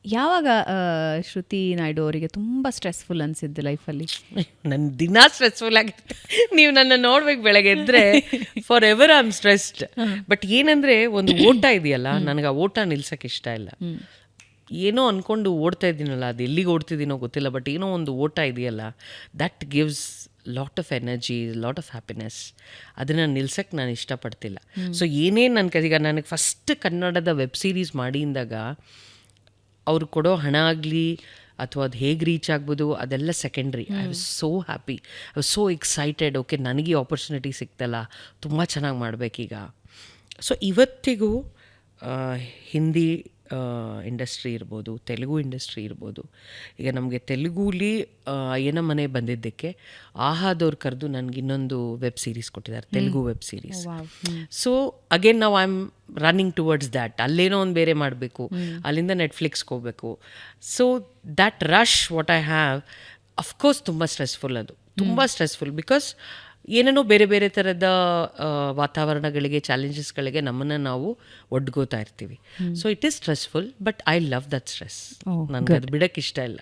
ಯಾವಾಗ ಶ್ರುತಿ ನಾಯ್ಡು ಅವರಿಗೆ ತುಂಬ ಸ್ಟ್ರೆಸ್ಫುಲ್ ಅನಿಸಿದ್ದು ಲೈಫಲ್ಲಿ? ನನ್ನ ದಿನ ಸ್ಟ್ರೆಸ್ಫುಲ್ ಆಗಿರುತ್ತೆ. ನೀವು ನನ್ನ ನೋಡ್ಬೇಕು ಬೆಳಗ್ಗೆ ಎದ್ದರೆ for ever I am stressed. But ಏನಂದರೆ ಒಂದು ಓಟ ಇದೆಯಲ್ಲ, ನನಗೆ ಆ ಓಟ ನಿಲ್ಸೋಕ್ಕೆ ಇಷ್ಟ ಇಲ್ಲ. ಏನೋ ಅಂದ್ಕೊಂಡು ಓಡ್ತಾ ಇದ್ದೀನಲ್ಲ, ಅದು ಎಲ್ಲಿಗೆ ಓಡ್ತಿದ್ದೀನೋ ಗೊತ್ತಿಲ್ಲ, ಬಟ್ ಏನೋ ಒಂದು ಓಟ ಇದೆಯಲ್ಲ, that gives lot of energy, lot of happiness. ಅದನ್ನು ನಿಲ್ಸಕ್ಕೆ ನಾನು ಇಷ್ಟಪಡ್ತಿಲ್ಲ. ಸೊ ಏನೇನು ಈಗ ನನಗೆ ಫಸ್ಟ್ ಕನ್ನಡದ ವೆಬ್ ಸೀರೀಸ್ ಮಾಡಿದಾಗ ಅವ್ರು ಕೊಡೋ ಹಣ ಆಗಲಿ ಅಥವಾ ಅದು ಹೇಗೆ ರೀಚ್ ಆಗ್ಬೋದು ಅದೆಲ್ಲ secondary. I was so happy, I was so excited. Okay, ನನಗೆ ಆಪರ್ಚುನಿಟಿ ಸಿಕ್ತಲ್ಲ, ತುಂಬ ಚೆನ್ನಾಗಿ ಮಾಡಬೇಕೀಗ. ಸೊ ಇವತ್ತಿಗೂ ಹಿಂದಿ ಇಂಡಸ್ಟ್ರಿ ಇರ್ಬೋದು, ತೆಲುಗು ಇಂಡಸ್ಟ್ರಿ ಇರ್ಬೋದು. ಈಗ ನಮಗೆ ತೆಲುಗೂಲಿ ಅಯ್ಯನ ಮನೆ ಬಂದಿದ್ದಕ್ಕೆ ಆಹಾದವ್ರು ಕರೆದು ನನಗೆ ಇನ್ನೊಂದು ವೆಬ್ ಸೀರೀಸ್ ಕೊಟ್ಟಿದ್ದಾರೆ, Telugu web series. So again ನಾವು I am running towards that. ಅಲ್ಲೇನೋ ಒಂದು ಬೇರೆ ಮಾಡಬೇಕು, ಅಲ್ಲಿಂದ ನೆಟ್ಫ್ಲಿಕ್ಸ್ಗೆ ಹೋಗಬೇಕು. So that rush what I have, of course ತುಂಬ ಸ್ಟ್ರೆಸ್ಫುಲ್, ಅದು ತುಂಬ ಸ್ಟ್ರೆಸ್ಫುಲ್. ಬಿಕಾಸ್ ಏನೇನೋ ಬೇರೆ ಬೇರೆ ಥರದ ವಾತಾವರಣಗಳಿಗೆ, ಚಾಲೆಂಜಸ್ಗಳಿಗೆ ನಮ್ಮನ್ನು ನಾವು ಒಡ್ಗೋತಾ ಇರ್ತೀವಿ. So it is stressful, but I love that stress. ನನಗೆ ಅದು ಬಿಡೋಕ್ಕೆ ಇಷ್ಟ ಇಲ್ಲ.